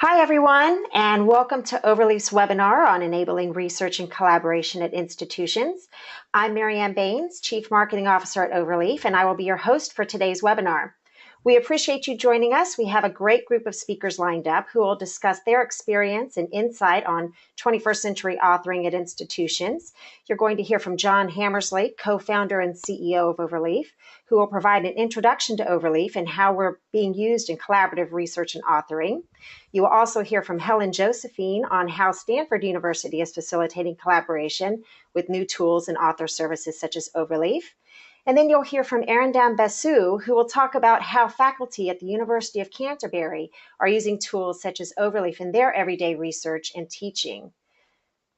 Hi, everyone, and welcome to Overleaf's webinar on enabling research and collaboration at institutions. I'm Marianne Baines, Chief Marketing Officer at Overleaf, and I will be your host for today's webinar. We appreciate you joining us. We have a great group of speakers lined up who will discuss their experience and insight on 21st century authoring at institutions. You're going to hear from John Hammersley, co-founder and CEO of Overleaf, who will provide an introduction to Overleaf and how we're being used in collaborative research and authoring. You will also hear from Helen Josephine on how Stanford University is facilitating collaboration with new tools and author services such as Overleaf. And then you'll hear from Arindam Basu, who will talk about how faculty at the University of Canterbury are using tools such as Overleaf in their everyday research and teaching.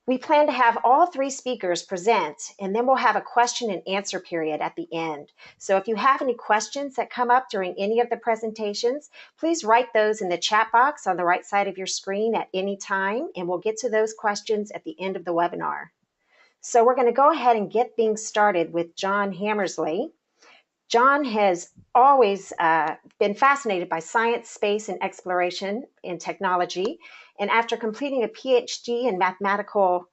We plan to have all three speakers present, and then we'll have a question and answer period at the end. So if you have any questions that come up during any of the presentations, please write those in the chat box on the right side of your screen at any time, and we'll get to those questions at the end of the webinar. So we're going to go ahead and get things started with John Hammersley. John has always been fascinated by science, space, and exploration in technology. And after completing a PhD in mathematical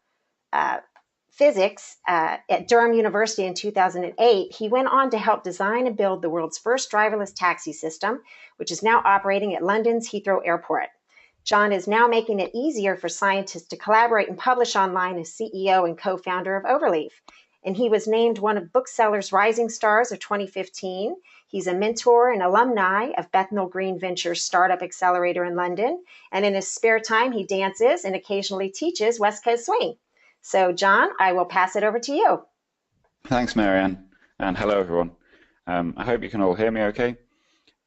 physics at Durham University in 2008, he went on to help design and build the world's first driverless taxi system, which is now operating at London's Heathrow Airport. John is now making it easier for scientists to collaborate and publish online as CEO and co-founder of Overleaf. And he was named one of Bookseller's Rising Stars of 2015. He's a mentor and alumni of Bethnal Green Ventures Startup Accelerator in London. And in his spare time, he dances and occasionally teaches West Coast Swing. So, John, I will pass it over to you. Thanks, Marianne, and hello, everyone. I hope you can all hear me okay,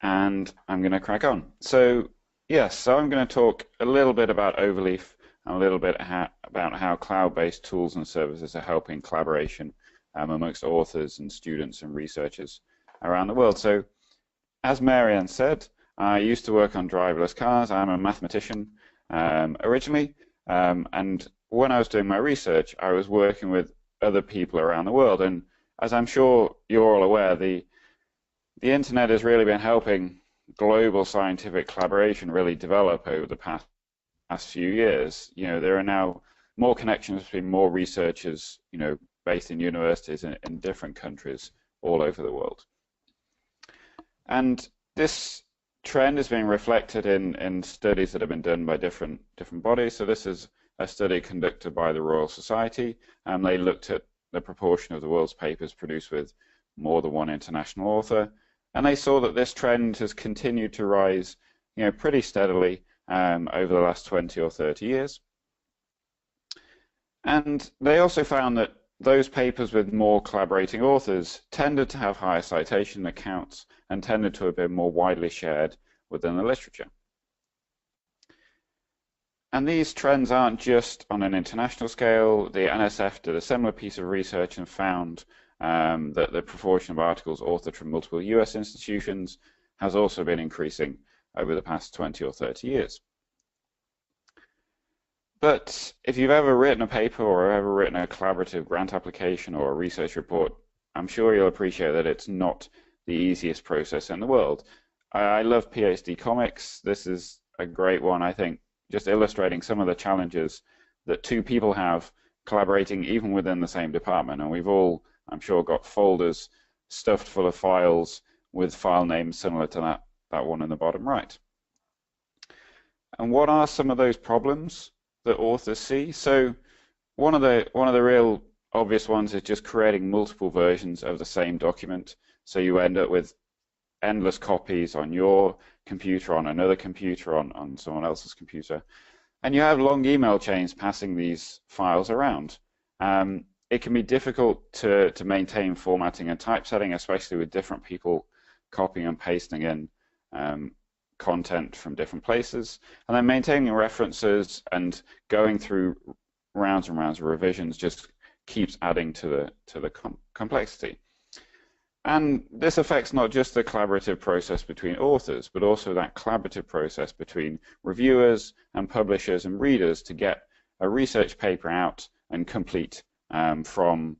and I'm going to crack on. So I'm going to talk a little bit about Overleaf and a little bit about how cloud-based tools and services are helping collaboration amongst authors and students and researchers around the world. So, as Marianne said, I used to work on driverless cars. I'm a mathematician originally, and when I was doing my research, I was working with other people around the world. And as I'm sure you're all aware, the internet has really been helping global scientific collaboration really develop over the past few years. There are now more connections between more researchers, based in universities in different countries all over the world. And this trend is being reflected in studies that have been done by different bodies. So this is a study conducted by the Royal Society, and they looked at the proportion of the world's papers produced with more than one international author, and they saw that this trend has continued to rise, pretty steadily over the last 20 or 30 years. And they also found that those papers with more collaborating authors tended to have higher citation accounts and tended to have been more widely shared within the literature. And these trends aren't just on an international scale. The NSF did a similar piece of research and found that the proportion of articles authored from multiple US institutions has also been increasing over the past 20 or 30 years. But if you've ever written a paper or ever written a collaborative grant application or a research report, I'm sure you'll appreciate that it's not the easiest process in the world. I love PhD comics. This is a great one, I think, just illustrating some of the challenges that two people have collaborating even within the same department. And we've all, I'm sure, got folders stuffed full of files with file names similar to that one in the bottom right. And what are some of those problems that authors see? So one of the real obvious ones is just creating multiple versions of the same document. So you end up with endless copies on your computer, on another computer, on someone else's computer. And you have long email chains passing these files around. It can be difficult to maintain formatting and typesetting, especially with different people copying and pasting in content from different places. And then maintaining references and going through rounds and rounds of revisions just keeps adding to the complexity. And this affects not just the collaborative process between authors, but also that collaborative process between reviewers and publishers and readers to get a research paper out and complete from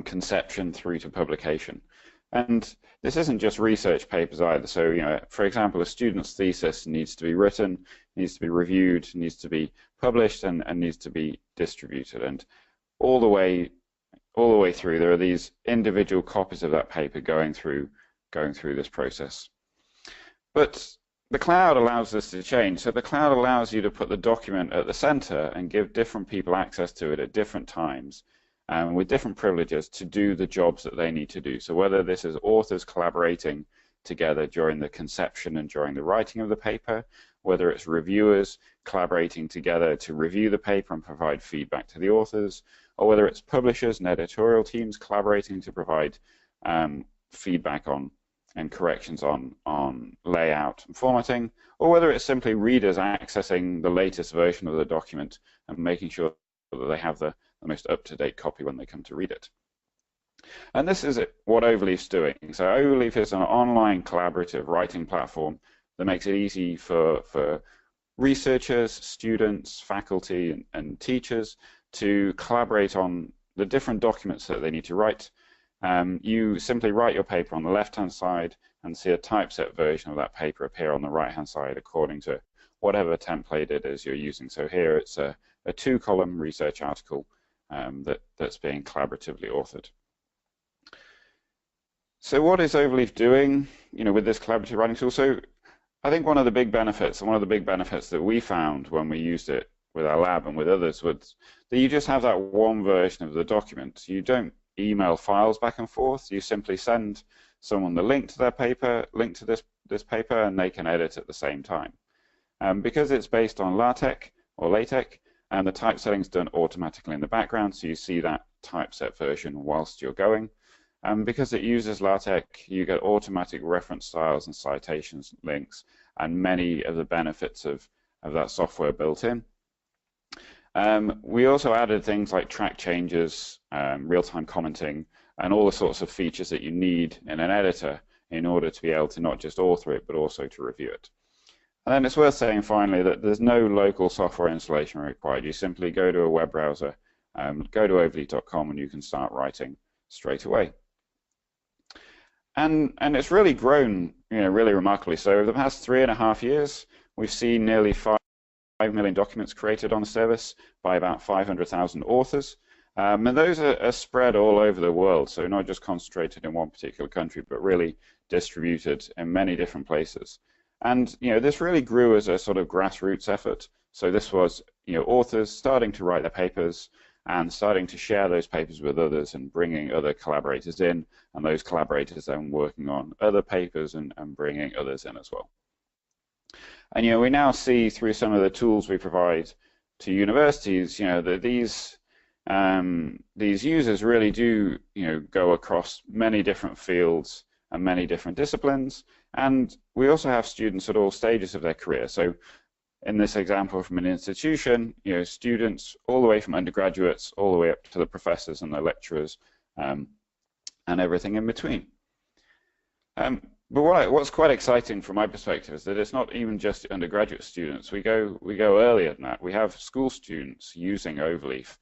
conception through to publication. And this isn't just research papers either. So, for example, a student's thesis needs to be written, needs to be reviewed, needs to be published, and needs to be distributed. And all the way through, there are these individual copies of that paper going through this process. But the cloud allows this to change. So the cloud allows you to put the document at the center and give different people access to it at different times, with different privileges to do the jobs that they need to do. So whether this is authors collaborating together during the conception and during the writing of the paper, whether it's reviewers collaborating together to review the paper and provide feedback to the authors, or whether it's publishers and editorial teams collaborating to provide feedback on and corrections on layout and formatting, or whether it's simply readers accessing the latest version of the document and making sure that they have the most up-to-date copy when they come to read it. And this is what Overleaf's doing. So Overleaf is an online collaborative writing platform that makes it easy for researchers, students, faculty, and teachers to collaborate on the different documents that they need to write. You simply write your paper on the left-hand side and see a typeset version of that paper appear on the right-hand side according to whatever template it is you're using. So here it's a 2-column research article that's being collaboratively authored. So what is Overleaf doing, with this collaborative writing tool? So I think one of the big benefits that we found when we used it with our lab and with others was that you just have that one version of the document. You don't email files back and forth. You simply send someone the link to their paper, link to this paper, and they can edit at the same time. Because it's based on LaTeX, and the typesetting is done automatically in the background, so you see that typeset version whilst you're going. Because it uses LaTeX, you get automatic reference styles and citations links, and many of the benefits of that software built in. We also added things like track changes, real-time commenting, and all the sorts of features that you need in an editor in order to be able to not just author it, but also to review it. And then it's worth saying finally that there's no local software installation required. You simply go to a web browser, go to overleaf.com, and you can start writing straight away. And it's really grown, really remarkably. So over the past 3.5 years, we've seen nearly 5 million documents created on the service by about 500,000 authors. And those are spread all over the world, so not just concentrated in one particular country, but really distributed in many different places. And this really grew as a sort of grassroots effort. So this was authors starting to write their papers and starting to share those papers with others and bringing other collaborators in, and those collaborators then working on other papers and bringing others in as well. And we now see through some of the tools we provide to universities, that these users really do go across many different fields and many different disciplines. And we also have students at all stages of their career. So in this example from an institution, students all the way from undergraduates all the way up to the professors and the lecturers, and everything in between. But what's quite exciting from my perspective is that it's not even just undergraduate students. We go earlier than that. We have school students using Overleaf,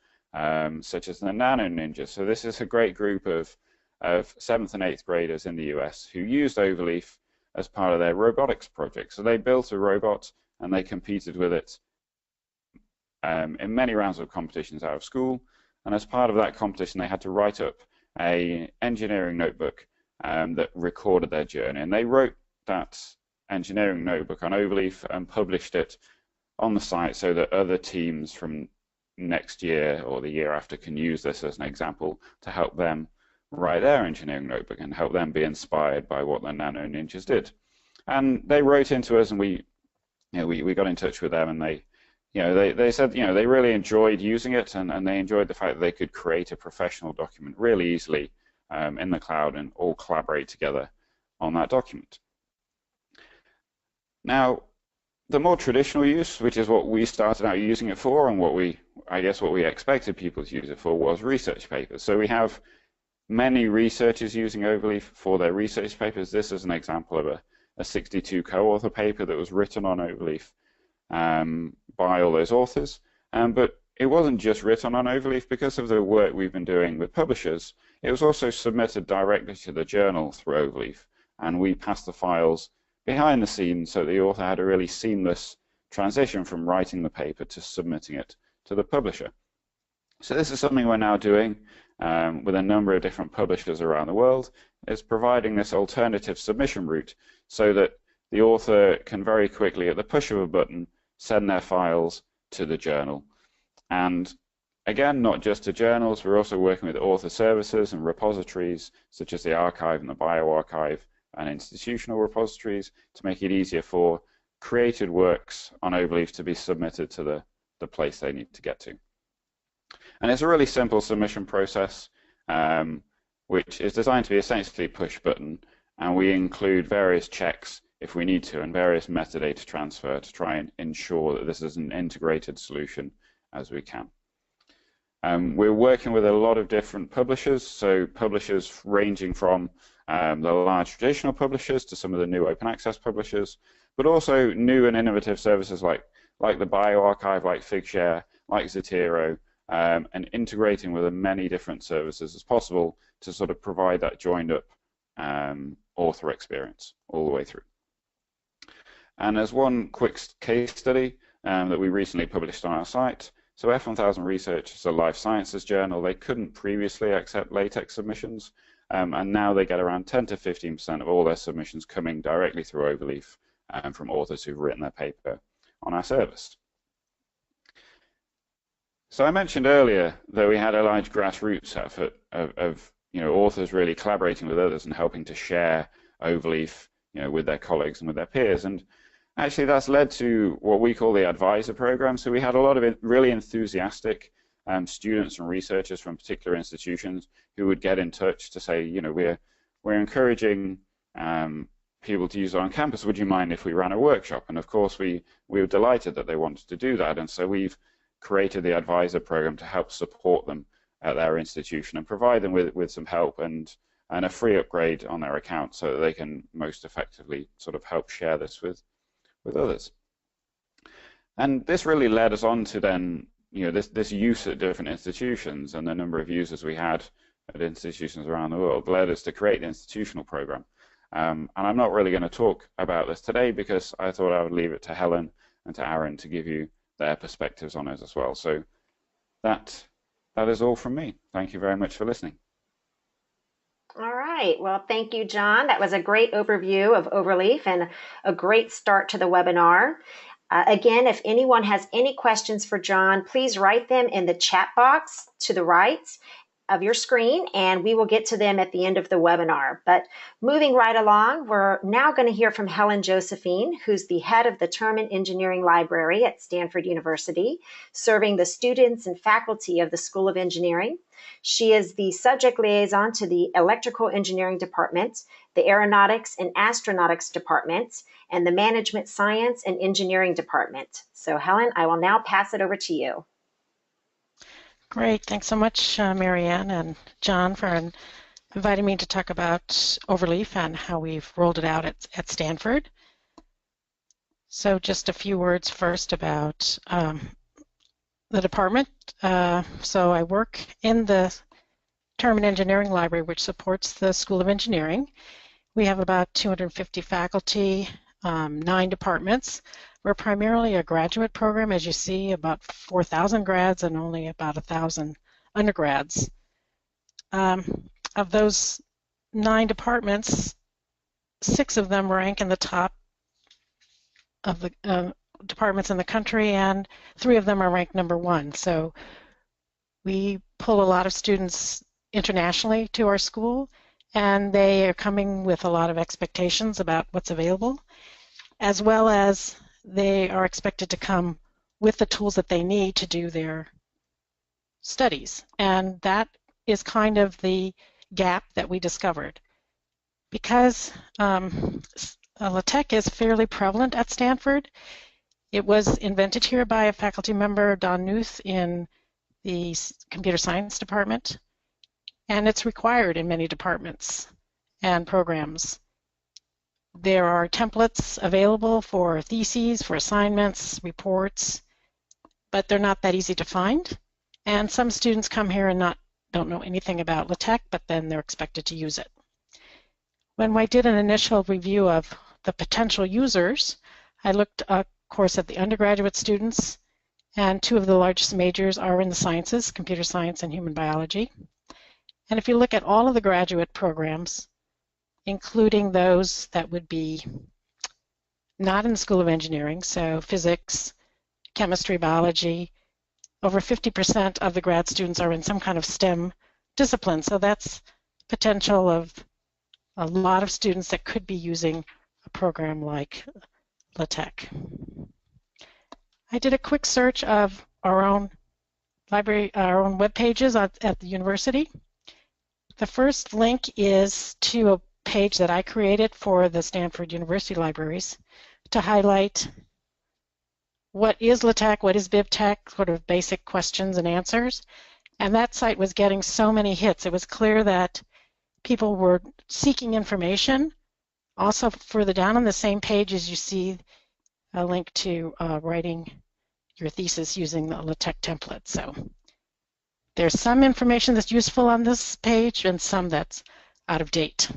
such as the Nano Ninjas. So this is a great group of 7th and 8th graders in the US who used Overleaf as part of their robotics project. So they built a robot and they competed with it in many rounds of competitions out of school. And as part of that competition, they had to write up an engineering notebook that recorded their journey. And they wrote that engineering notebook on Overleaf and published it on the site so that other teams from next year or the year after can use this as an example to help them write their engineering notebook and help them be inspired by what the Nano Ninjas did. And they wrote into us, and we got in touch with them, and they said they really enjoyed using it, and they enjoyed the fact that they could create a professional document really easily in the cloud and all collaborate together on that document. Now, the more traditional use, which is what we started out using it for, and what we expected people to use it for, was research papers. So we have many researchers using Overleaf for their research papers. This is an example of a 62 co-author paper that was written on Overleaf by all those authors. But it wasn't just written on Overleaf. Because of the work we've been doing with publishers, it was also submitted directly to the journal through Overleaf, and we passed the files behind the scenes so the author had a really seamless transition from writing the paper to submitting it to the publisher. So this is something we're now doing with a number of different publishers around the world, is providing this alternative submission route so that the author can very quickly, at the push of a button, send their files to the journal. And again, not just to journals, we're also working with author services and repositories such as the archive and the bioarchive and institutional repositories to make it easier for created works on Overleaf to be submitted to the place they need to get to. And it's a really simple submission process, which is designed to be essentially push button, and we include various checks if we need to and various metadata transfer to try and ensure that this is an integrated solution as we can. We're working with a lot of different publishers, so publishers ranging from the large traditional publishers to some of the new open access publishers, but also new and innovative services like the bioarchive, like Figshare, like Zotero, and integrating with as many different services as possible to sort of provide that joined up author experience all the way through. And there's one quick case study that we recently published on our site. So F1000 Research is a life sciences journal. They couldn't previously accept LaTeX submissions, and now they get around 10 to 15% of all their submissions coming directly through Overleaf from authors who've written their paper on our service. So I mentioned earlier that we had a large grassroots effort of authors really collaborating with others and helping to share Overleaf with their colleagues and with their peers. And actually that's led to what we call the advisor program. So we had a lot of really enthusiastic students and researchers from particular institutions who would get in touch to say, we're encouraging people to use it on campus. Would you mind if we ran a workshop? And of course we were delighted that they wanted to do that. And so we've created the advisor program to help support them at their institution and provide them with some help and a free upgrade on their account so that they can most effectively sort of help share this with others. And this really led us on to then, this use at different institutions, and the number of users we had at institutions around the world led us to create the institutional program. And I'm not really going to talk about this today because I thought I would leave it to Helen and to Aaron to give you their perspectives on it as well. So that is all from me. Thank you very much for listening. All right. Well, thank you, John. That was a great overview of Overleaf and a great start to the webinar. Again, if anyone has any questions for John, please write them in the chat box to the right of your screen, and we will get to them at the end of the webinar. But moving right along, we're now going to hear from Helen Josephine, who's the head of the Term and Engineering Library at Stanford University, serving the students and faculty of the School of Engineering. She is the subject liaison to the Electrical Engineering Department, the Aeronautics and Astronautics Department, and the Management Science and Engineering Department. So Helen, I will now pass it over to you. Great. Thanks so much, Marianne and John, for inviting me to talk about Overleaf and how we've rolled it out at Stanford. So just a few words first about the department. So I work in the Term and Engineering Library, which supports the School of Engineering. We have about 250 faculty, 9 departments. We're primarily a graduate program, as you see, about 4,000 grads and only about 1,000 undergrads. Of those 9 departments, 6 of them rank in the top of the departments in the country, and 3 of them are ranked #1. So we pull a lot of students internationally to our school, and they are coming with a lot of expectations about what's available, as well as they are expected to come with the tools that they need to do their studies. And that is kind of the gap that we discovered. Because LaTeX is fairly prevalent at Stanford, it was invented here by a faculty member, Don Knuth, in the computer science department, and it's required in many departments and programs. There are templates available for theses, for assignments, reports, but they're not that easy to find. And some students come here and don't know anything about LaTeX, but then they're expected to use it. When I did an initial review of the potential users, I looked, of course, at the undergraduate students, and two of the largest majors are in the sciences, computer science and human biology. And if you look at all of the graduate programs, including those that would be not in the School of Engineering, so physics, chemistry, biology, over 50% of the grad students are in some kind of STEM discipline. So that's potential of a lot of students that could be using a program like LaTeX. I did a quick search of our own library, our own web pages at the university. The first link is to a page that I created for the Stanford University libraries to highlight what is LaTeX, what is BibTeX, sort of basic questions and answers. And that site was getting so many hits. It was clear that people were seeking information. Also, further down on the same page as you see a link to writing your thesis using the LaTeX template. So there's some information that's useful on this page and some that's out of date.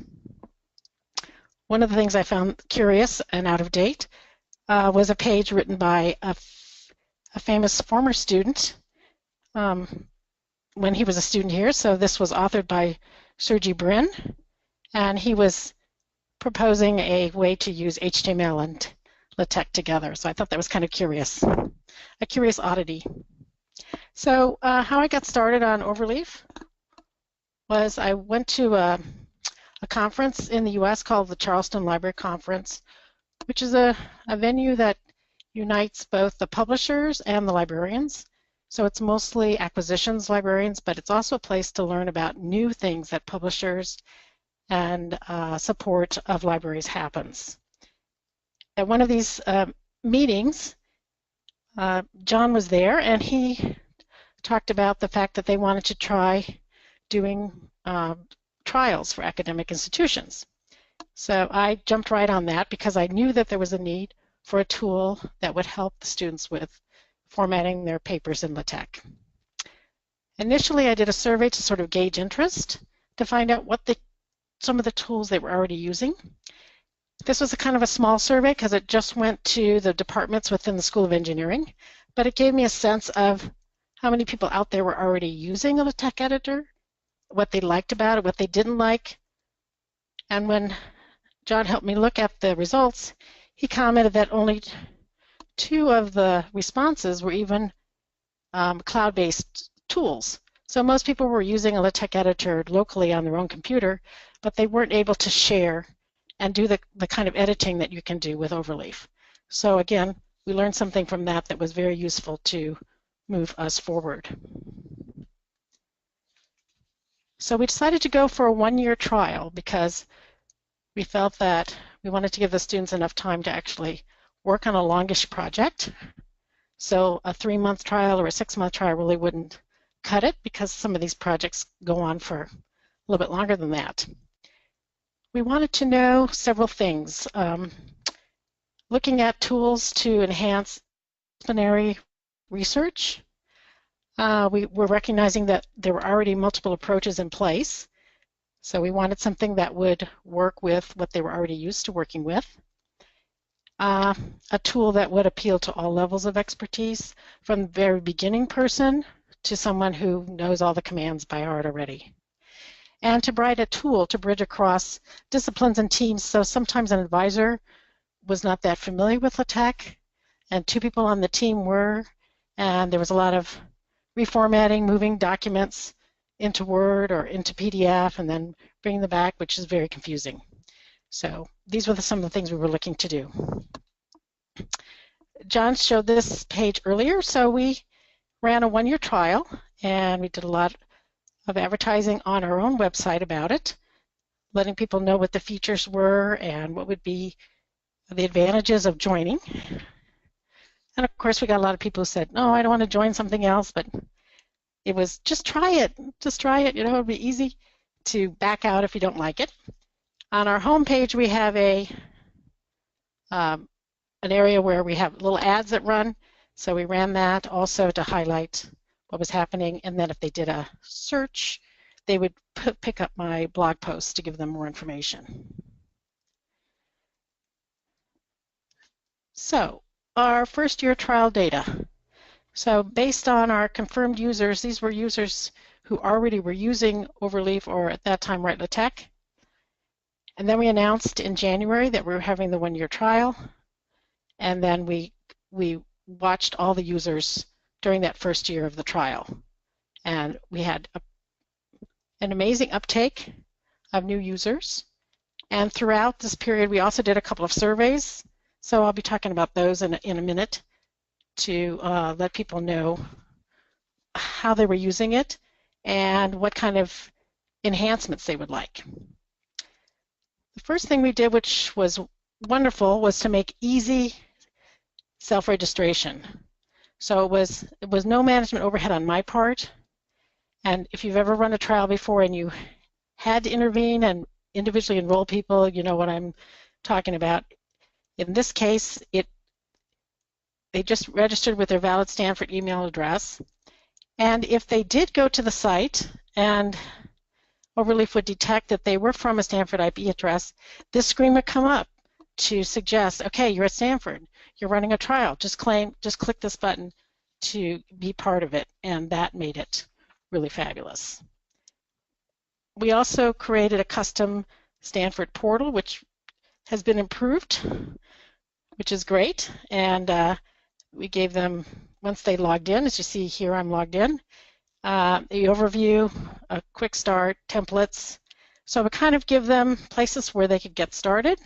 One of the things I found curious and out of date was a page written by a famous former student when he was a student here. So this was authored by Sergey Brin, and he was proposing a way to use HTML and LaTeX together. So I thought that was kind of curious, a curious oddity. So how I got started on Overleaf was I went to a conference in the US called the Charleston Library Conference, which is a venue that unites both the publishers and the librarians. So it's mostly acquisitions librarians, but it's also a place to learn about new things that publishers and support of libraries happens. At one of these meetings, John was there, and he talked about the fact that they wanted to try doing trials for academic institutions. So I jumped right on that because I knew that there was a need for a tool that would help the students with formatting their papers in LaTeX. Initially, I did a survey to sort of gauge interest to find out what some of the tools they were already using. This was a kind of a small survey because it just went to the departments within the School of Engineering, but it gave me a sense of how many people out there were already using a LaTeX editor, what they liked about it, what they didn't like. And when John helped me look at the results, he commented that only 2 of the responses were even cloud-based tools. So most people were using a LaTeX editor locally on their own computer, but they weren't able to share and do the kind of editing that you can do with Overleaf. So again, we learned something from that that was very useful to move us forward. So we decided to go for a 1-year trial because we felt that we wanted to give the students enough time to actually work on a longish project. So a 3-month trial or a 6-month trial really wouldn't cut it because some of these projects go on for a little bit longer than that. We wanted to know several things. Looking at tools to enhance disciplinary research. We were recognizing that there were already multiple approaches in place. So we wanted something that would work with what they were already used to working with. A tool that would appeal to all levels of expertise, from the very beginning person to someone who knows all the commands by heart already. And to provide a tool to bridge across disciplines and teams. So sometimes an advisor was not that familiar with LaTeX, and 2 people on the team were, and there was a lot of reformatting, moving documents into Word or into PDF, and then bringing them back, which is very confusing. So these were some of the things we were looking to do. John showed this page earlier, so we ran a 1-year trial, and we did a lot of advertising on our own website about it, letting people know what the features were and what would be the advantages of joining. And of course, we got a lot of people who said, no, I don't want to join something else, but it was just try it, you know, it'll be easy to back out if you don't like it. On our homepage, we have an area where we have little ads that run. So we ran that also to highlight what was happening, and then if they did a search, they would pick up my blog post to give them more information. So our first year trial data. So based on our confirmed users, these were users who already were using Overleaf or at that time Write LaTeX. And then we announced in January that we were having the one-year trial. And then we watched all the users during that first year of the trial. And we had an amazing uptake of new users. And throughout this period, we also did a couple of surveys. So I'll be talking about those in a minute to let people know how they were using it and what kind of enhancements they would like. The first thing we did, which was wonderful, was to make easy self-registration. So it was no management overhead on my part. And if you've ever run a trial before and you had to intervene and individually enroll people, you know what I'm talking about. In this case, they just registered with their valid Stanford email address. And if they did go to the site and Overleaf would detect that they were from a Stanford IP address, this screen would come up to suggest, okay, you're at Stanford, you're running a trial, just click this button to be part of it, and that made it really fabulous. We also created a custom Stanford portal, which has been improved, which is great, and we gave them, once they logged in, as you see here I'm logged in, the overview, a quick start, templates. So we kind of give them places where they could get started.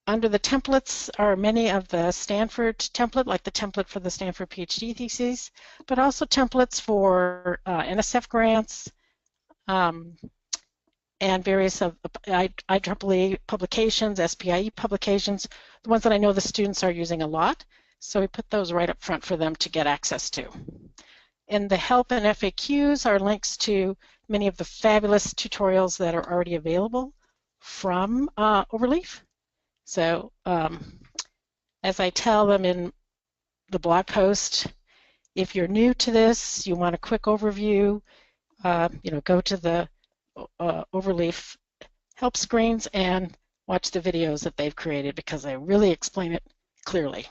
Under the templates are many of the Stanford template, like the template for the Stanford PhD theses, but also templates for NSF grants and various of IEEE publications, SPIE publications, the ones that I know the students are using a lot. So we put those right up front for them to get access to. In the help and FAQs are links to many of the fabulous tutorials that are already available from Overleaf. So as I tell them in the blog post, if you're new to this, you want a quick overview, go to the Overleaf help screens and watch the videos that they've created because they really explain it clearly.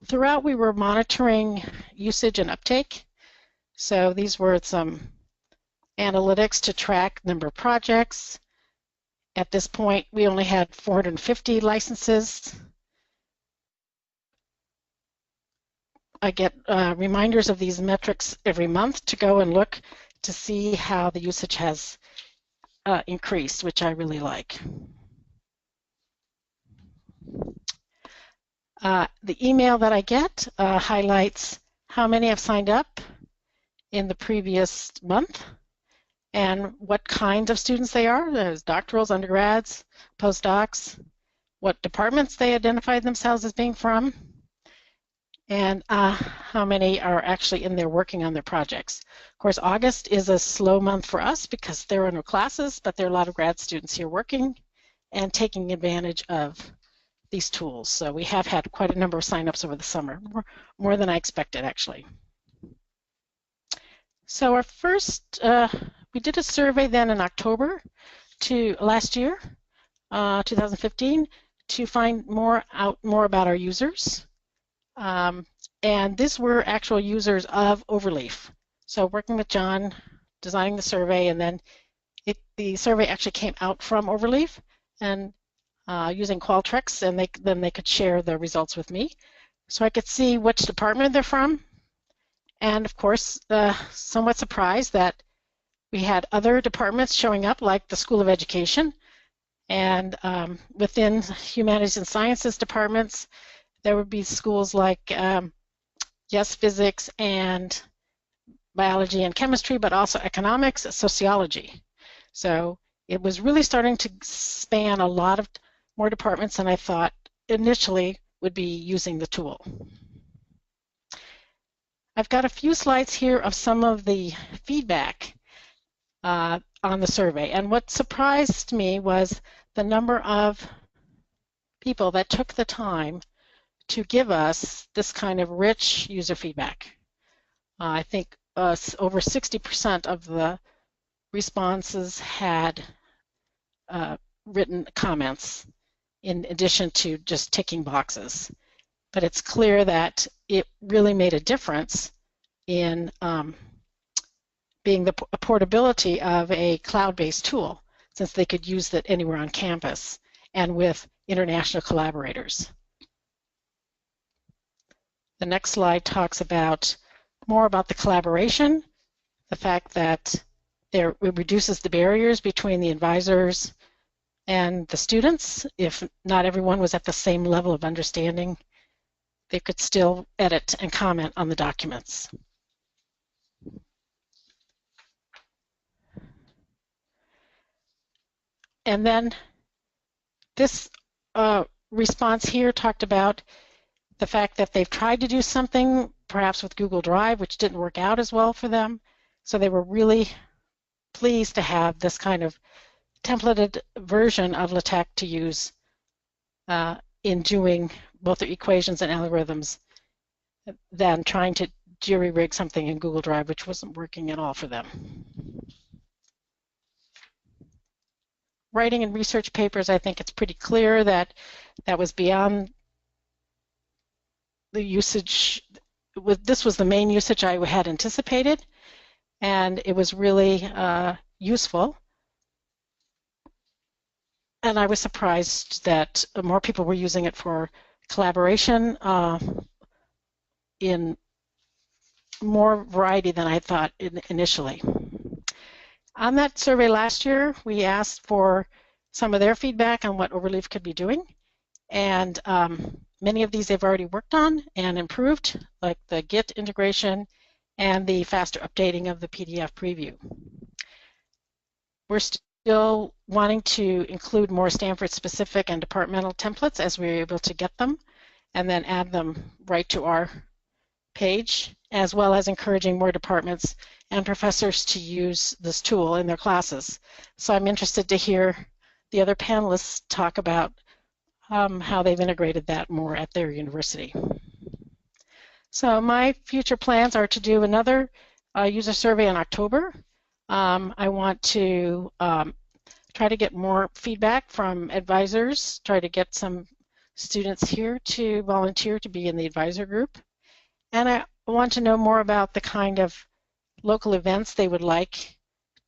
Throughout, we were monitoring usage and uptake. So these were some analytics to track number of projects. At this point, we only had 450 licenses. I get reminders of these metrics every month to go and look to see how the usage has increased, which I really like. The email that I get highlights how many have signed up in the previous month and what kinds of students they are. There's doctorals, undergrads, postdocs, what departments they identify themselves as being from, and how many are actually in there working on their projects. Of course, August is a slow month for us because there are no classes, but there are a lot of grad students here working and taking advantage of these tools. So we have had quite a number of signups over the summer, more than I expected actually. So our first, we did a survey then in October last year, 2015, to find out more about our users. And these were actual users of Overleaf. So working with John, designing the survey, and then the survey actually came out from Overleaf and using Qualtrics, and then they could share the results with me. So I could see which department they're from. And of course, somewhat surprised that we had other departments showing up, like the School of Education. And within humanities and sciences departments, there would be schools like, yes, physics and biology and chemistry, but also economics, sociology. So it was really starting to span a lot of more departments than I thought initially would be using the tool. I've got a few slides here of some of the feedback on the survey, and what surprised me was the number of people that took the time to give us this kind of rich user feedback. I think over 60% of the responses had written comments in addition to just ticking boxes. But it's clear that it really made a difference in being the portability of a cloud-based tool, since they could use it anywhere on campus and with international collaborators. The next slide talks more about the collaboration, the fact that it reduces the barriers between the advisors and the students. If not everyone was at the same level of understanding, they could still edit and comment on the documents. And then this response here talked about the fact that they've tried to do something, perhaps with Google Drive, which didn't work out as well for them. So they were really pleased to have this kind of templated version of LaTeX to use in doing both the equations and algorithms than trying to jury-rig something in Google Drive, which wasn't working at all for them. Writing and research papers, I think it's pretty clear that that was beyond the usage. This was the main usage I had anticipated, and it was really useful. And I was surprised that more people were using it for collaboration in more variety than I thought initially. On that survey last year, we asked for some of their feedback on what Overleaf could be doing, and many of these they've already worked on and improved, like the Git integration and the faster updating of the PDF preview. We're still wanting to include more Stanford-specific and departmental templates as we're able to get them, and then add them right to our page, as well as encouraging more departments and professors to use this tool in their classes. So I'm interested to hear the other panelists talk about how they've integrated that more at their university. So my future plans are to do another user survey in October. I want to try to get more feedback from advisors, try to get some students here to volunteer to be in the advisor group. And I want to know more about the kind of local events they would like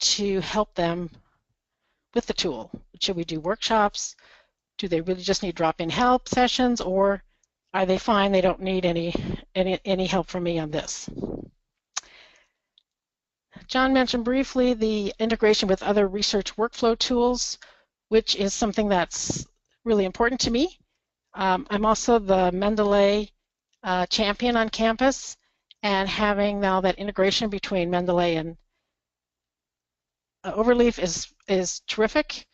to help them with the tool. Should we do workshops? Do they really just need drop-in help sessions, or are they fine, they don't need any help from me on this? John mentioned briefly the integration with other research workflow tools, which is something that's really important to me. I'm also the Mendeley champion on campus, and having now that integration between Mendeley and Overleaf is terrific.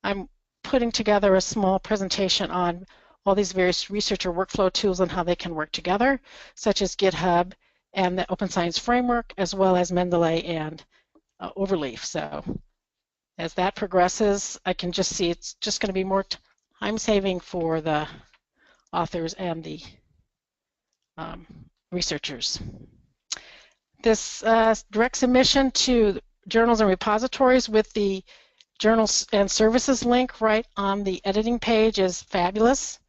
I'm putting together a small presentation on all these various researcher workflow tools and how they can work together, such as GitHub and the Open Science Framework, as well as Mendeley and Overleaf. So as that progresses, I can just see it's just going to be more time saving for the authors and the researchers. This direct submission to journals and repositories with the journals and services link right on the editing page is fabulous.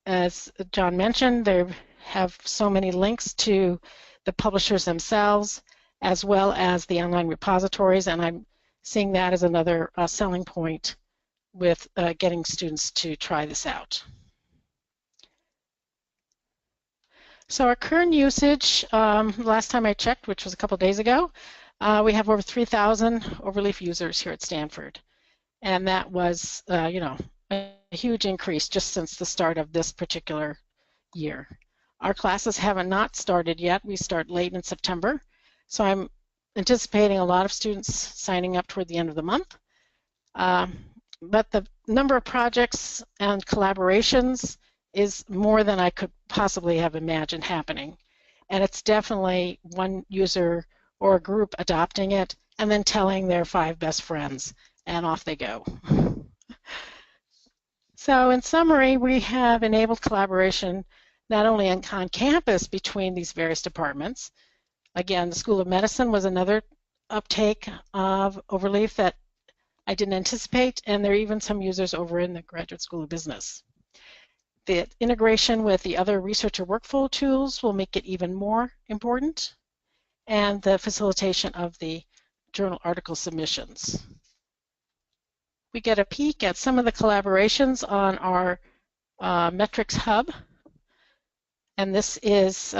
As John mentioned, they have so many links to the publishers themselves, as well as the online repositories, and I'm seeing that as another selling point with getting students to try this out. So our current usage, last time I checked, which was a couple days ago, we have over 3,000 Overleaf users here at Stanford, and that was, you know, a huge increase just since the start of this particular year. Our classes haven't not started yet. We start late in September, so I'm anticipating a lot of students signing up toward the end of the month. But the number of projects and collaborations is more than I could possibly have imagined happening. And it's definitely one user or a group adopting it and then telling their 5 best friends, and off they go. So in summary, we have enabled collaboration not only on campus between these various departments. Again, the School of Medicine was another uptake of Overleaf that I didn't anticipate, and there are even some users over in the Graduate School of Business. The integration with the other researcher workflow tools will make it even more important, and the facilitation of the journal article submissions. We get a peek at some of the collaborations on our metrics hub, and this is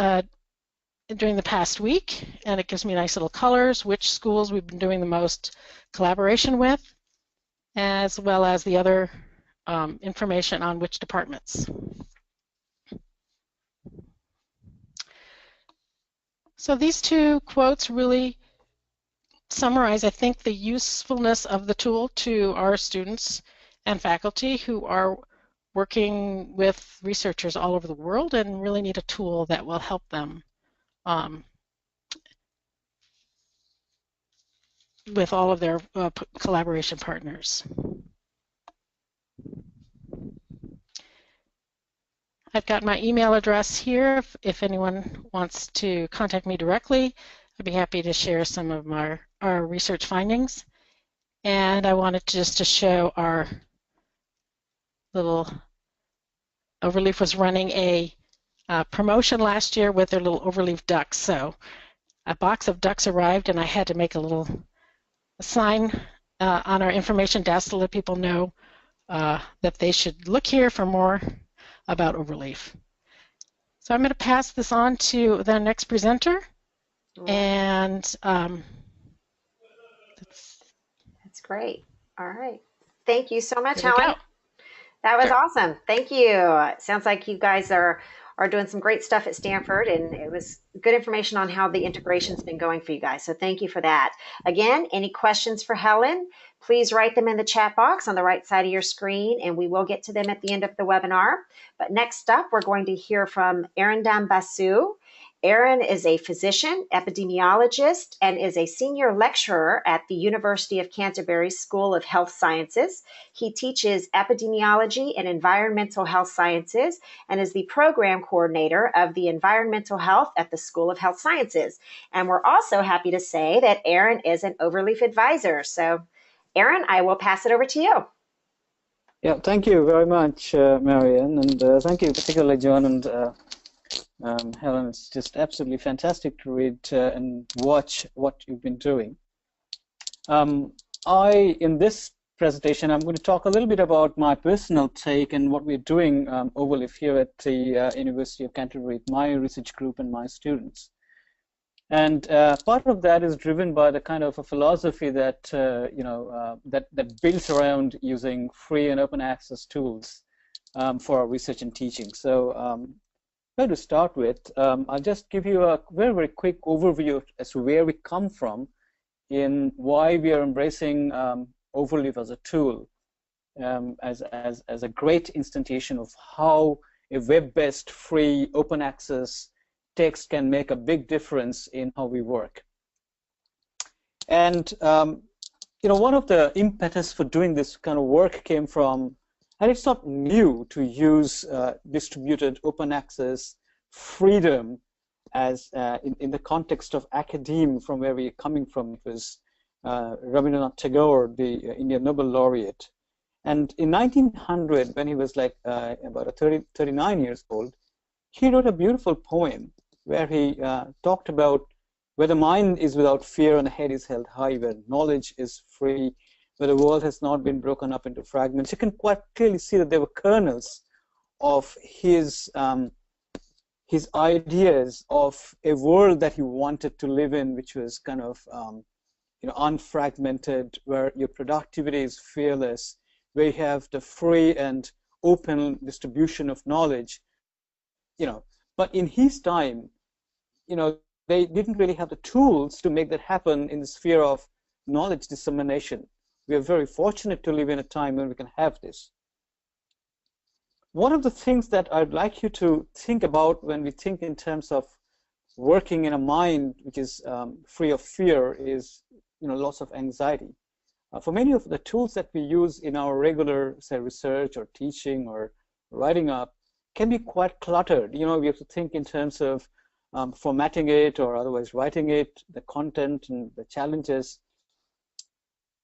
during the past week, and it gives me nice little colors, which schools we've been doing the most collaboration with, as well as the other information on which departments. So these two quotes really summarize, I think, the usefulness of the tool to our students and faculty who are working with researchers all over the world and really need a tool that will help them with all of their collaboration partners. I've got my email address here. If anyone wants to contact me directly, I'd be happy to share some of our research findings. And I wanted just to show our little Overleaf was running a promotion last year with their little Overleaf ducks. So a box of ducks arrived, and I had to make a little sign on our information desk to let people know that they should look here for more about Overleaf. So I'm going to pass this on to the next presenter. Right. And that's great. All right. Thank you so much, Helen. That was awesome. Thank you. It sounds like you guys are doing some great stuff at Stanford, and it was good information on how the integration's been going for you guys. So thank you for that. Again, any questions for Helen, please write them in the chat box on the right side of your screen, and we will get to them at the end of the webinar. But next up, we're going to hear from Arindam Basu. Aaron is a physician, epidemiologist, and is a senior lecturer at the University of Canterbury School of Health Sciences. He teaches epidemiology and environmental health sciences and is the program coordinator of the environmental health at the School of Health Sciences. And we're also happy to say that Aaron is an Overleaf advisor. So, Aaron, I will pass it over to you. Yeah, thank you very much, Marianne, and thank you particularly, John and Helen. It's just absolutely fantastic to read and watch what you've been doing. In this presentation, I'm going to talk a little bit about my personal take and what we're doing Overleaf here at the University of Canterbury, my research group and my students. And part of that is driven by the kind of a philosophy that that builds around using free and open access tools for our research and teaching. So to start with, I'll just give you a very, very quick overview as to where we come from in why we are embracing Overleaf as a tool, as a great instantiation of how a web-based, free, open access text can make a big difference in how we work. And one of the impetus for doing this kind of work came from, and it's not new to use distributed open access freedom as in the context of academe, from where we're coming from. It was Rabindranath Tagore, the Indian Nobel laureate. And in 1900, when he was like about 39 years old, he wrote a beautiful poem where he talked about where the mind is without fear and the head is held high, where knowledge is free, where the world has not been broken up into fragments. You can quite clearly see that there were kernels of his ideas of a world that he wanted to live in, which was kind of unfragmented, where your productivity is fearless, where you have the free and open distribution of knowledge. But in his time, they didn't really have the tools to make that happen in the sphere of knowledge dissemination. We are very fortunate to live in a time when we can have this. One of the things that I'd like you to think about when we think in terms of working in a mind which is free of fear is loss of anxiety. For many of the tools that we use in our regular, say, research or teaching or writing up can be quite cluttered. You know, we have to think in terms of formatting it or otherwise writing it, the content and the challenges.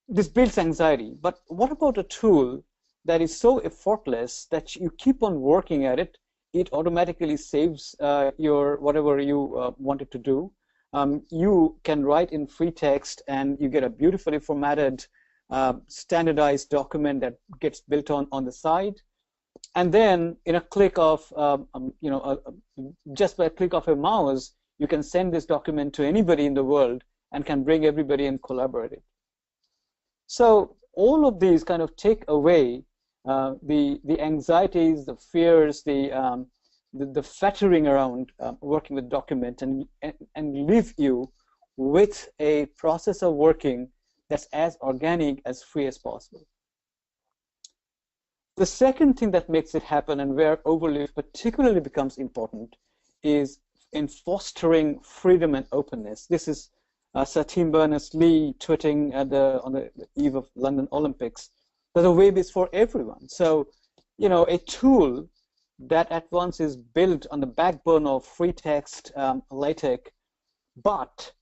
This builds anxiety. But what about a tool that is so effortless that you keep on working at it? It automatically saves your whatever you wanted to do. You can write in free text, and you get a beautifully formatted, standardized document that gets built on the side. And then, in a click of, just by a click of a mouse, you can send this document to anybody in the world and can bring everybody and collaborate it. So all of these kind of take away the anxieties, the fears, the fettering around working with document, and leave you with a process of working that's as organic, as free as possible. The second thing that makes it happen, and where Overleaf particularly becomes important, is in fostering freedom and openness. This is Sir Tim Berners-Lee tweeting on the eve of London Olympics that the web is for everyone. So, you know, a tool that at once is built on the backbone of free text, LaTeX, but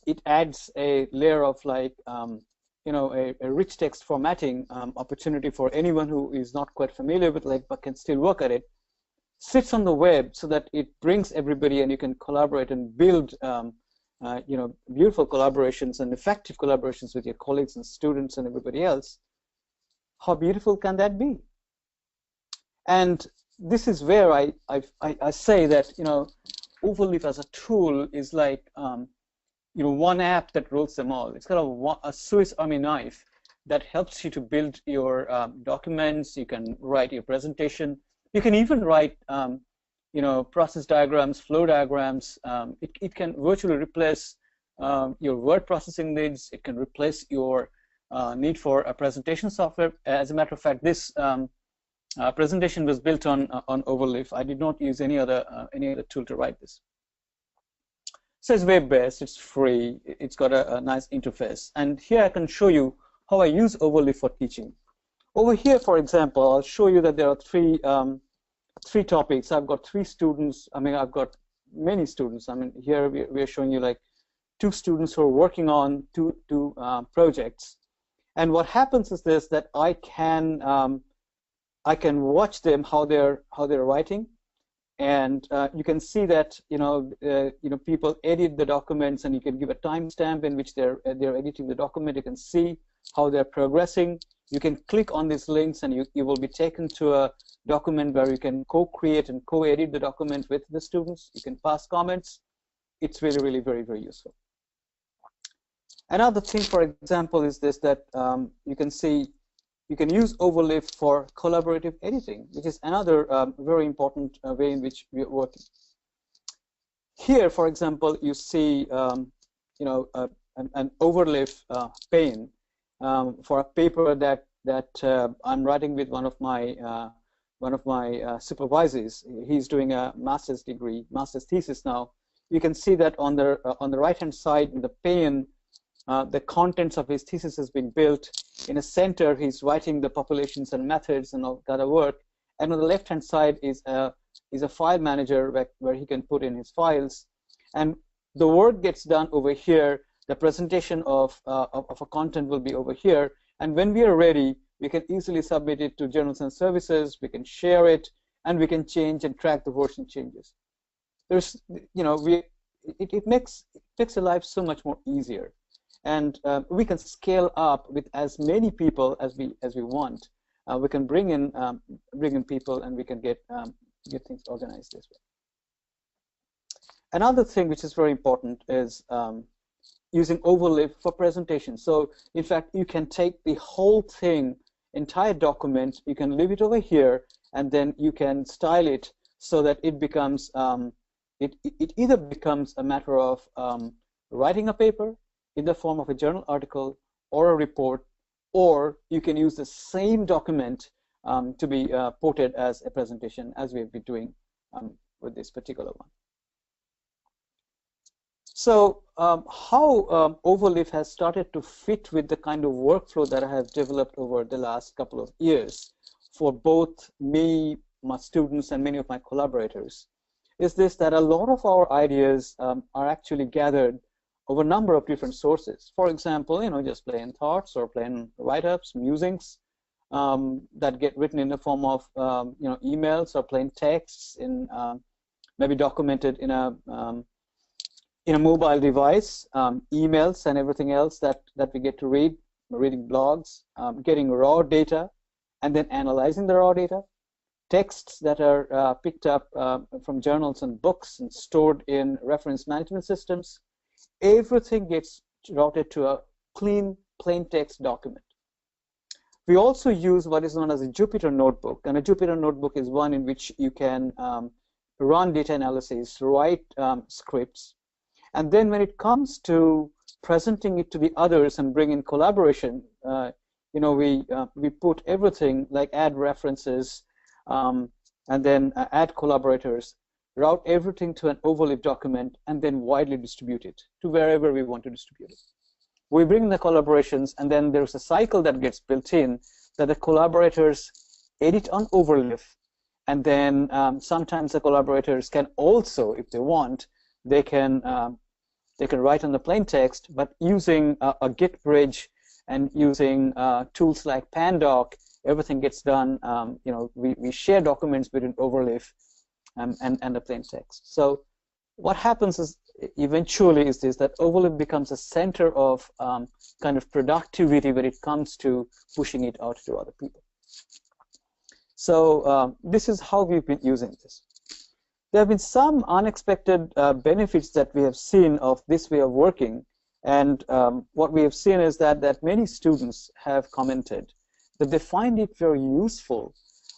it adds a layer of like, a rich text formatting opportunity for anyone who is not quite familiar with LaTeX but can still work at it, sits on the web so that it brings everybody and you can collaborate and build beautiful collaborations and effective collaborations with your colleagues and students and everybody else. How beautiful can that be? And this is where I say that, you know, Overleaf as a tool is like one app that rules them all. It's kind of a Swiss Army knife that helps you to build your documents. You can write your presentation. You can even write process diagrams, flow diagrams. It can virtually replace your word processing needs. It can replace your need for a presentation software. As a matter of fact, this presentation was built on Overleaf. I did not use any other tool to write this. So it's web-based, it's free, it's got a nice interface. And here I can show you how I use Overleaf for teaching. Over here, for example, I'll show you that there are three topics. I've got 3 students. I mean, I've got many students. I mean, here we are showing you like 2 students who are working on two projects. And what happens is this, that I can watch them how they're writing. And you can see that people edit the documents, and you can give a timestamp in which they're editing the document. You can see how they're progressing. You can click on these links, and you will be taken to a document where you can co-create and co-edit the document with the students. You can pass comments. It's really, really very, very useful. Another thing, for example, is this, that you can see you can use Overleaf for collaborative editing, which is another very important way in which we are working. Here, for example, you see an Overleaf pane for a paper that I'm writing with one of my supervisors. He's doing a master's thesis now. You can see that on the right-hand side in the pane, the contents of his thesis has been built. In the center, he's writing the populations and methods and all that work. And on the left-hand side is a file manager where he can put in his files. And the work gets done over here. The presentation of a content will be over here. And when we are ready, we can easily submit it to journals and services. We can share it, and we can change and track the version changes. There's, it makes your life so much more easier. And we can scale up with as many people as we want. We can bring in people, and we can get things organized this way. Another thing which is very important is using Overleaf for presentation. So in fact, you can take the whole thing, entire document, you can leave it over here, and then you can style it so that it becomes it either becomes a matter of writing a paper in the form of a journal article or a report, or you can use the same document to be ported as a presentation, as we've been doing with this particular one. So how Overleaf has started to fit with the kind of workflow that I have developed over the last couple of years for both me, my students, and many of my collaborators is this, that a lot of our ideas are actually gathered over a number of different sources. For example, just plain thoughts or plain write-ups, musings that get written in the form of emails or plain texts, in maybe documented in a mobile device, emails and everything else that we get to read, reading blogs, getting raw data, and then analyzing the raw data, texts that are picked up from journals and books and stored in reference management systems. Everything gets routed to a clean, plain text document. We also use what is known as a Jupyter notebook, and a Jupyter notebook is one in which you can run data analysis, write scripts, and then when it comes to presenting it to the others and bring in collaboration, we put everything, like add references, and then add collaborators, route everything to an Overleaf document, and then widely distribute it to wherever we want to distribute it. We bring in the collaborations, and then there's a cycle that gets built in that the collaborators edit on Overleaf, and then sometimes the collaborators can also, if they want, they can write on the plain text, but using a Git bridge and using tools like Pandoc, everything gets done. We share documents between Overleaf and the plain text. So what happens is eventually is this, that Overleaf becomes a center of kind of productivity when it comes to pushing it out to other people. So this is how we've been using this. There have been some unexpected benefits that we have seen of this way of working, and what we have seen is that many students have commented that they find it very useful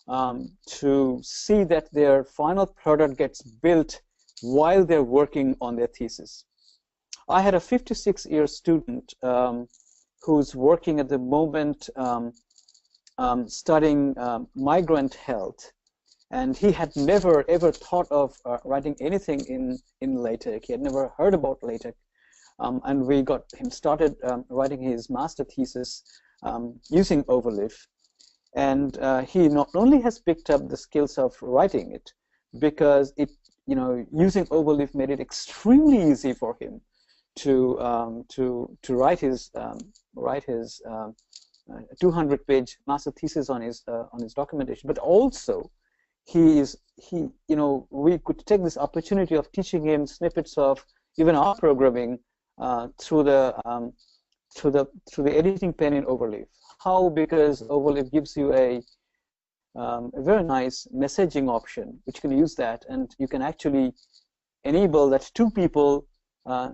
to see that their final product gets built while they're working on their thesis. I had a 56-year student who's working at the moment studying migrant health, and he had never ever thought of writing anything in LaTeX. He had never heard about LaTeX, and we got him started writing his master thesis using Overleaf. And he not only has picked up the skills of writing it, because using Overleaf made it extremely easy for him to write his 200-page master thesis on his documentation. But also, we could take this opportunity of teaching him snippets of even our programming through the editing pane in Overleaf. How? Because Overleaf gives you a very nice messaging option, which can use that, and you can actually enable that two people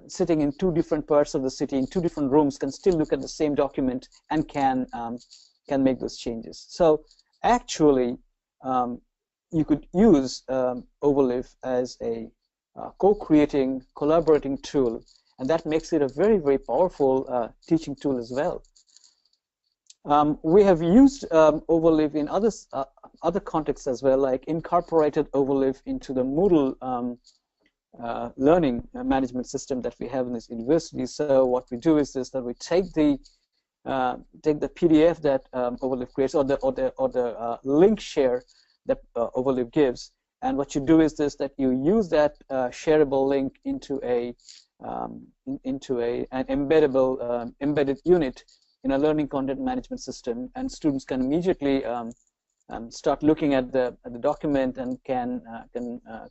sitting in two different parts of the city in two different rooms can still look at the same document and can make those changes. So actually, you could use Overleaf as a co-creating, collaborating tool, and that makes it a very, very powerful teaching tool as well. We have used Overleaf in other contexts as well, like incorporated Overleaf into the Moodle learning management system that we have in this university. So what we do is this, that we take the PDF that Overleaf creates, or the link share that Overleaf gives, and what you do is this, that you use that shareable link into an embedded unit in a learning content management system, and students can immediately start looking at the document and can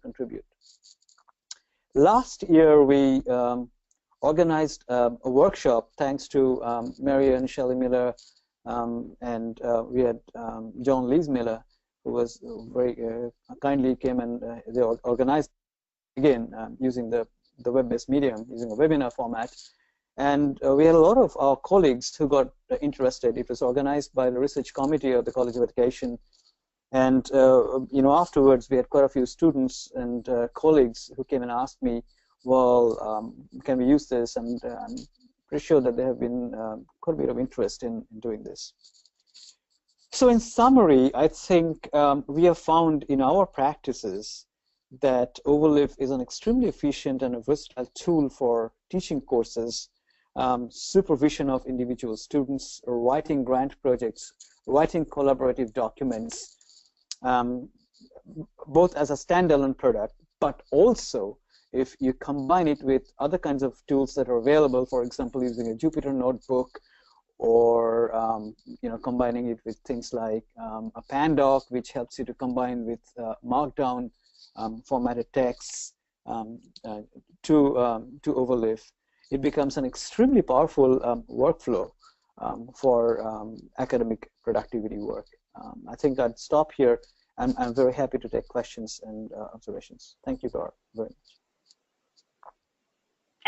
contribute. Last year we organized a workshop thanks to Mary and Shelley Miller, and we had John Lees Miller, who was very kindly came and they organized again using the web-based medium, using a webinar format. And we had a lot of our colleagues who got interested. It was organized by the research committee of the College of Education. And afterwards, we had quite a few students and colleagues who came and asked me, well, can we use this? And I'm pretty sure that there have been quite a bit of interest in doing this. So in summary, I think we have found in our practices that Overleaf is an extremely efficient and a versatile tool for teaching courses, supervision of individual students, writing grant projects, writing collaborative documents, both as a standalone product, but also if you combine it with other kinds of tools that are available, for example, using a Jupyter notebook, or combining it with things like a Pandoc, which helps you to combine with Markdown formatted text to Overleaf, it becomes an extremely powerful workflow for academic productivity work. I think I'd stop here. I'm very happy to take questions and observations. Thank you, Gaurav, very much.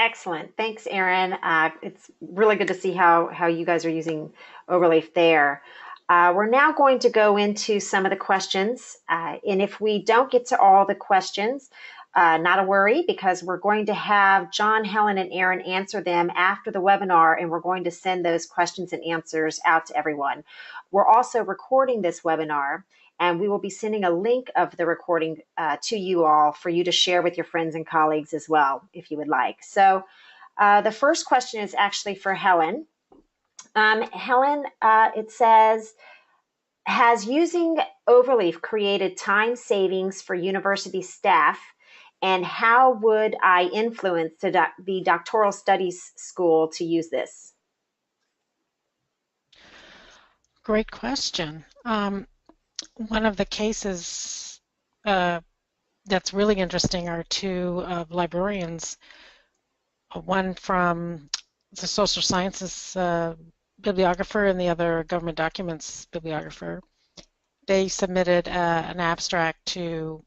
Excellent. Thanks, Aaron. It's really good to see how you guys are using Overleaf there. We're now going to go into some of the questions. And if we don't get to all the questions, not a worry, because we're going to have John, Helen, and Aaron answer them after the webinar, and we're going to send those questions and answers out to everyone. We're also recording this webinar, and we will be sending a link of the recording to you all for you to share with your friends and colleagues as well, if you would like. So the first question is actually for Helen. Helen, it says, has using Overleaf created time savings for university staff, and how would I influence the doctoral studies school to use this? Great question. One of the cases that's really interesting are two librarians, one from the social sciences bibliographer and the other government documents bibliographer. They submitted an abstract to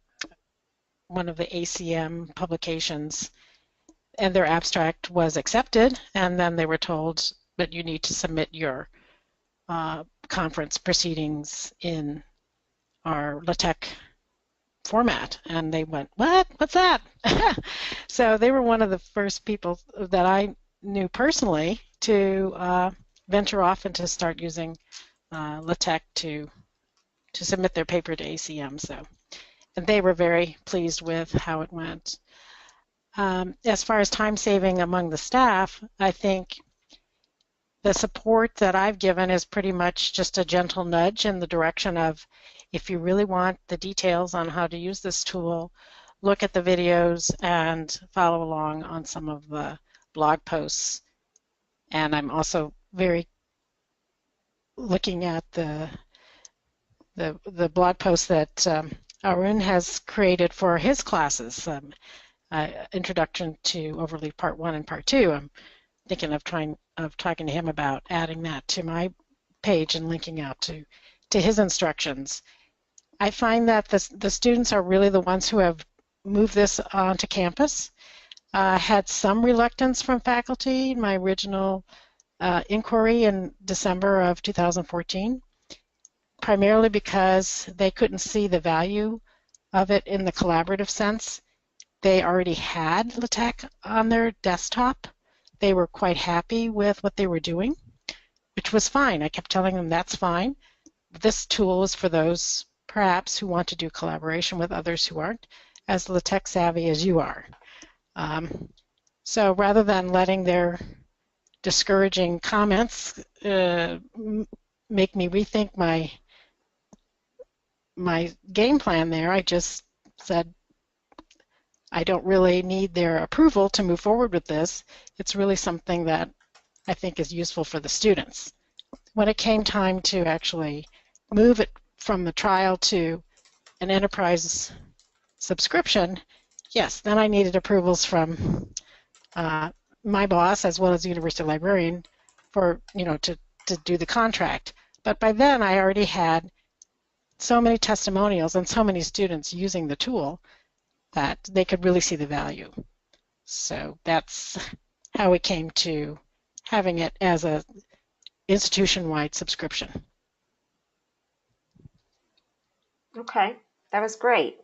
one of the ACM publications, and their abstract was accepted, and then they were told that you need to submit your conference proceedings in our LaTeX format. And they went, what? What's that? So they were one of the first people that I knew personally to venture off and to start using LaTeX to submit their paper to ACM. So, and they were very pleased with how it went. As far as time saving among the staff, I think the support that I've given is pretty much just a gentle nudge in the direction of, if you really want the details on how to use this tool, look at the videos and follow along on some of the blog posts. And I'm also very looking at the blog post that Arun has created for his classes, Introduction to Overleaf Part 1 and Part 2. I'm thinking of talking to him about adding that to my page and linking out to his instructions. I find that the students are really the ones who have moved this onto campus. Had some reluctance from faculty in my original inquiry in December of 2014, primarily because they couldn't see the value of it in the collaborative sense. They already had LaTeX on their desktop. They were quite happy with what they were doing, which was fine. I kept telling them that's fine. This tool is for those perhaps who want to do collaboration with others who aren't as LaTeX savvy as you are. So rather than letting their discouraging comments make me rethink my game plan there, I just said, I don't really need their approval to move forward with this. It's really something that I think is useful for the students. When it came time to actually move it from the trial to an enterprise subscription, yes, then I needed approvals from my boss as well as the university librarian for, to do the contract. But by then I already had so many testimonials and so many students using the tool that they could really see the value. So that's how we came to having it as a institution-wide subscription. Okay, that was great.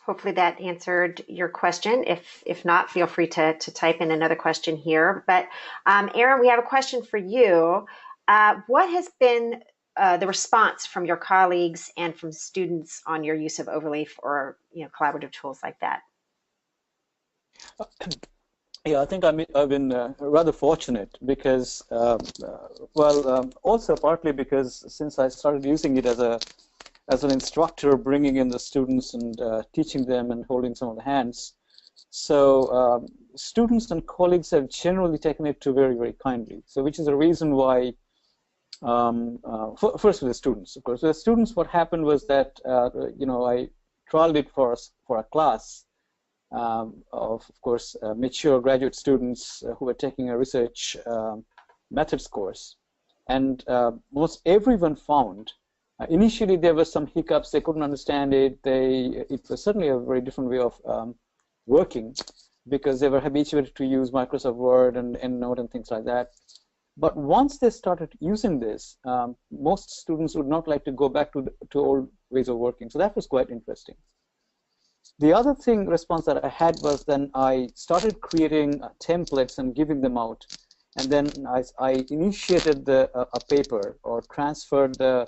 Hopefully that answered your question. If not, feel free to type in another question here. But Aaron, we have a question for you. What has been the response from your colleagues and from students on your use of Overleaf or collaborative tools like that? Yeah, I think I've been rather fortunate because, also partly because since I started using it as an instructor, bringing in the students and teaching them and holding some of the hands. So students and colleagues have generally taken it to very, very kindly. So which is the reason why, first with the students, of course. With the students, what happened was that, I trialed it for a class of course, mature graduate students who were taking a research methods course. And most everyone found, initially there were some hiccups, they couldn't understand it. It was certainly a very different way of working because they were habituated to use Microsoft Word and EndNote and things like that. But once they started using this, most students would not like to go back to old ways of working. So that was quite interesting. The other response that I had was then I started creating templates and giving them out. And then I initiated a paper or transferred the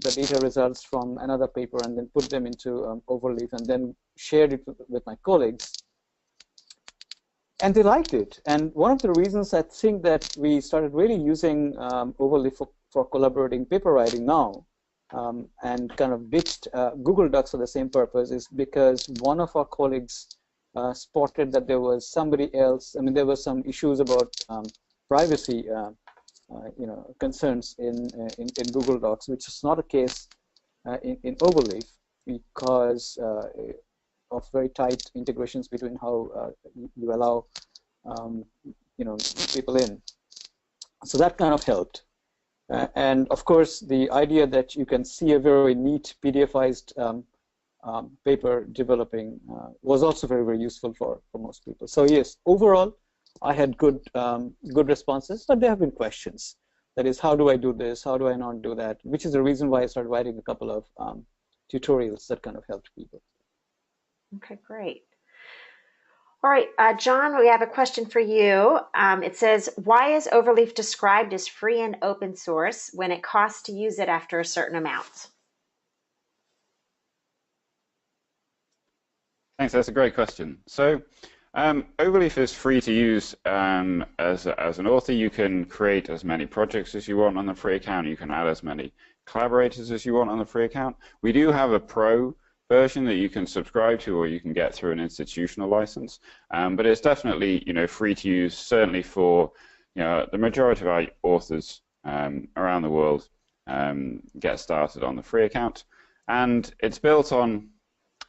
data results from another paper and then put them into Overleaf and then shared it with my colleagues. And they liked it. And one of the reasons I think that we started really using Overleaf for collaborating paper writing now, and kind of ditched Google Docs for the same purpose, is because one of our colleagues spotted that there was somebody else. I mean, there were some issues about privacy, concerns in Google Docs, which is not a case in Overleaf because of very tight integrations between how you allow people in. So that kind of helped. And of course, the idea that you can see a very neat PDFized paper developing was also very, very useful for most people. So yes, overall, I had good responses, but there have been questions. That is, how do I do this? How do I not do that? Which is the reason why I started writing a couple of tutorials that kind of helped people. Okay, great. All right, John, we have a question for you. It says, why is Overleaf described as free and open source when it costs to use it after a certain amount? Thanks, that's a great question. So Overleaf is free to use as an author. You can create as many projects as you want on the free account. You can add as many collaborators as you want on the free account. We do have a pro version that you can subscribe to or you can get through an institutional license, but it's definitely free to use, certainly for the majority of our authors around the world get started on the free account. And it's built on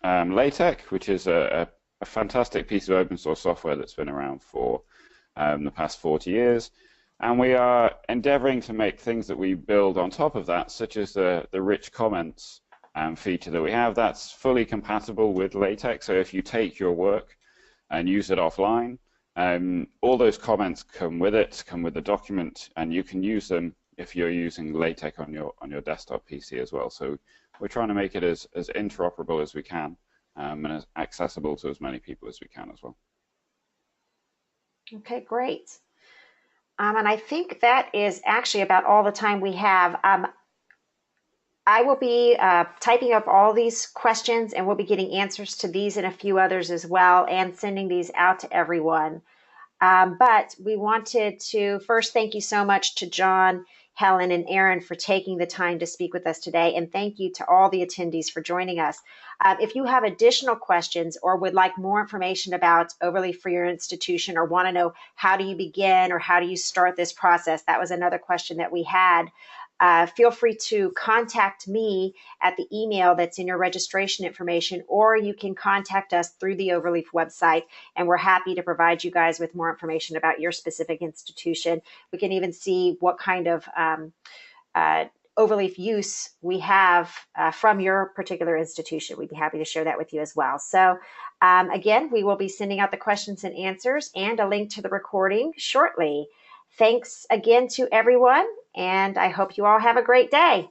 LaTeX, which is a fantastic piece of open source software that's been around for the past 40 years. And we are endeavoring to make things that we build on top of that, such as the rich comments feature that we have. That's fully compatible with LaTeX. So if you take your work and use it offline, all those comments come with it, come with the document, and you can use them if you're using LaTeX on your desktop PC as well. So we're trying to make it as interoperable as we can and as accessible to as many people as we can as well. Okay, great. And I think that is actually about all the time we have. I will be typing up all these questions, and we'll be getting answers to these and a few others as well, and sending these out to everyone. But we wanted to first thank you so much to John, Helen, and Aaron for taking the time to speak with us today, and thank you to all the attendees for joining us. If you have additional questions or would like more information about Overleaf for your institution, or want to know how do you begin or how do you start this process, that was another question that we had. Feel free to contact me at the email that's in your registration information, or you can contact us through the Overleaf website, and we're happy to provide you guys with more information about your specific institution. We can even see what kind of Overleaf use we have from your particular institution. We'd be happy to share that with you as well. So again, we will be sending out the questions and answers and a link to the recording shortly. Thanks again to everyone, and I hope you all have a great day.